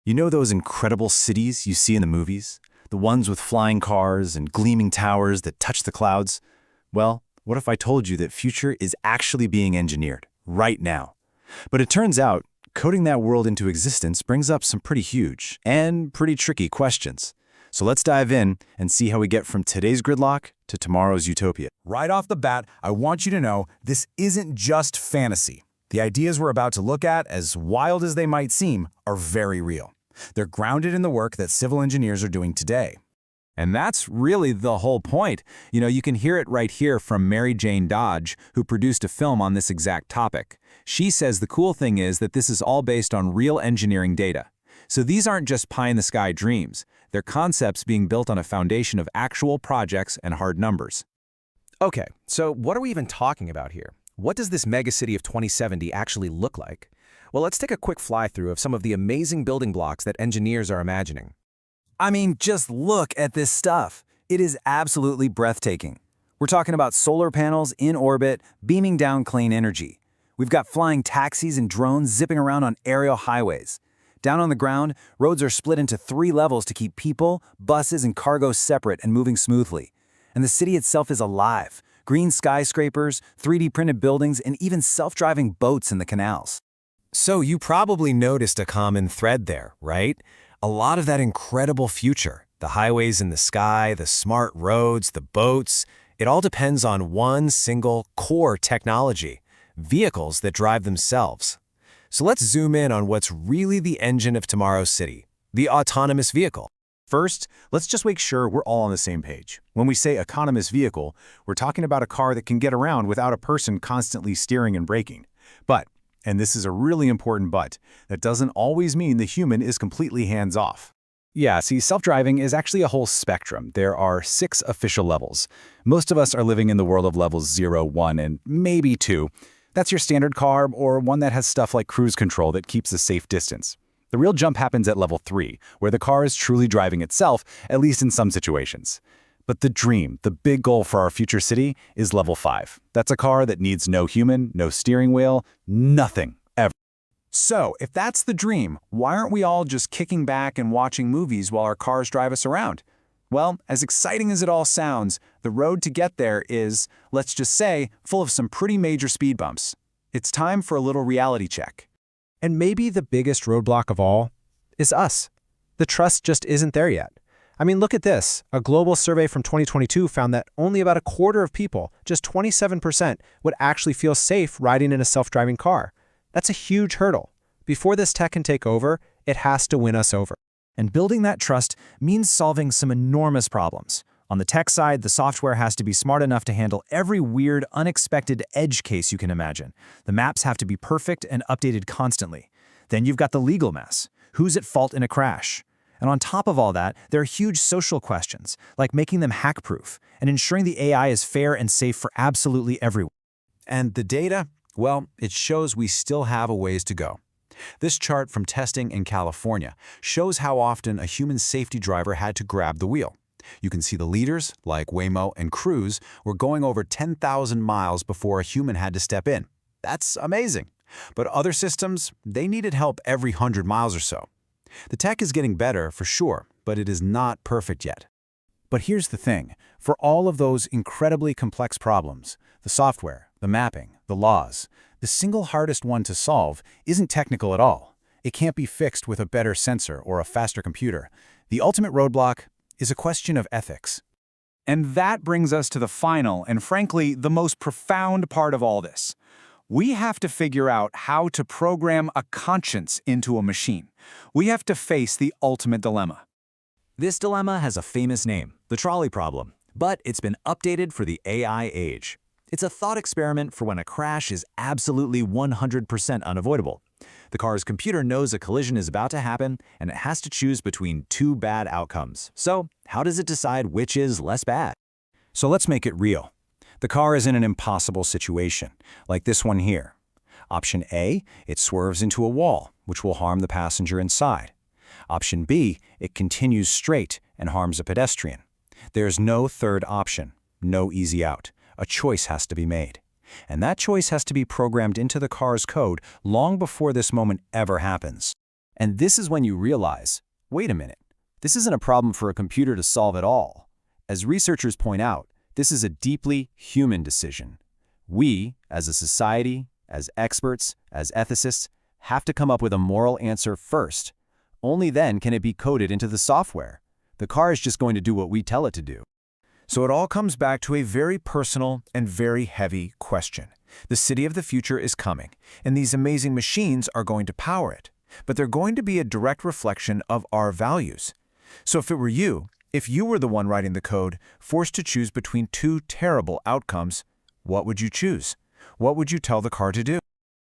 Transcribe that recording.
You know those incredible cities you see in the movies? The ones with flying cars and gleaming towers that touch the clouds? Well, what if I told you that future is actually being engineered, right now? But it turns out, coding that world into existence brings up some pretty huge and pretty tricky questions. So let's dive in and see how we get from today's gridlock to tomorrow's utopia. Right off the bat, I want you to know this isn't just fantasy. The ideas we're about to look at, as wild as they might seem, are very real. They're grounded in the work that civil engineers are doing today. And that's really the whole point. You can hear it right here from Mary Jane Dodge, who produced a film on this exact topic. She says the cool thing is that this is all based on real engineering data. So these aren't just pie-in-the-sky dreams. They're concepts being built on a foundation of actual projects and hard numbers. Okay, so what are we even talking about here? What does this megacity of 2070 actually look like? Well, let's take a quick fly-through of some of the amazing building blocks that engineers are imagining. I mean, just look at this stuff. It is absolutely breathtaking. We're talking about solar panels in orbit, beaming down clean energy. We've got flying taxis and drones zipping around on aerial highways. Down on the ground, roads are split into 3 levels to keep people, buses, and cargo separate and moving smoothly. And the city itself is alive. Green skyscrapers, 3D printed buildings, and even self-driving boats in the canals. So you probably noticed a common thread there, right? A lot of that incredible future, the highways in the sky, the smart roads, the boats, it all depends on one single core technology, vehicles that drive themselves. So let's zoom in on what's really the engine of tomorrow's city, the autonomous vehicle. First, let's just make sure we're all on the same page. When we say autonomous vehicle, we're talking about a car that can get around without a person constantly steering and braking. But, and this is a really important but, that doesn't always mean the human is completely hands-off. Yeah, see, self-driving is actually a whole spectrum. There are 6 official levels. Most of us are living in the world of levels 0, 1, and maybe 2. That's your standard car or one that has stuff like cruise control that keeps a safe distance. The real jump happens at level 3, where the car is truly driving itself, at least in some situations. But the dream, the big goal for our future city, is level 5. That's a car that needs no human, no steering wheel, nothing, ever. So, if that's the dream, why aren't we all just kicking back and watching movies while our cars drive us around? Well, as exciting as it all sounds, the road to get there is, let's just say, full of some pretty major speed bumps. It's time for a little reality check. And maybe the biggest roadblock of all is us. The trust just isn't there yet. I mean, look at this. A global survey from 2022 found that only about a quarter of people, just 27%, would actually feel safe riding in a self-driving car. That's a huge hurdle. Before this tech can take over, it has to win us over. And building that trust means solving some enormous problems. On the tech side, the software has to be smart enough to handle every weird, unexpected edge case you can imagine. The maps have to be perfect and updated constantly. Then you've got the legal mess. Who's at fault in a crash? And on top of all that, there are huge social questions, like making them hack-proof and ensuring the AI is fair and safe for absolutely everyone. And the data? Well, it shows we still have a ways to go. This chart from testing in California shows how often a human safety driver had to grab the wheel. You can see the leaders, like Waymo and Cruise, were going over 10,000 miles before a human had to step in. That's amazing. But other systems, they needed help every 100 miles or so. The tech is getting better, for sure, but it is not perfect yet. But here's the thing. For all of those incredibly complex problems, the software, the mapping, the laws, the single hardest one to solve isn't technical at all. It can't be fixed with a better sensor or a faster computer. The ultimate roadblock is a question of ethics. And that brings us to the final and, frankly, the most profound part of all this. We have to figure out how to program a conscience into a machine. We have to face the ultimate dilemma. This dilemma has a famous name, the trolley problem, but it's been updated for the AI age. It's a thought experiment for when a crash is absolutely 100% unavoidable. The car's computer knows a collision is about to happen, and it has to choose between 2 bad outcomes. So, how does it decide which is less bad? So let's make it real. The car is in an impossible situation, like this one here. Option A, it swerves into a wall, which will harm the passenger inside. Option B, it continues straight and harms a pedestrian. There's no third option, no easy out. A choice has to be made. And that choice has to be programmed into the car's code long before this moment ever happens. And this is when you realize, wait a minute, this isn't a problem for a computer to solve at all. As researchers point out, this is a deeply human decision. We, as a society, as experts, as ethicists, have to come up with a moral answer first. Only then can it be coded into the software. The car is just going to do what we tell it to do. So it all comes back to a very personal and very heavy question. The city of the future is coming, and these amazing machines are going to power it. But they're going to be a direct reflection of our values. So if it were you, if you were the one writing the code, forced to choose between two terrible outcomes, what would you choose? What would you tell the car to do?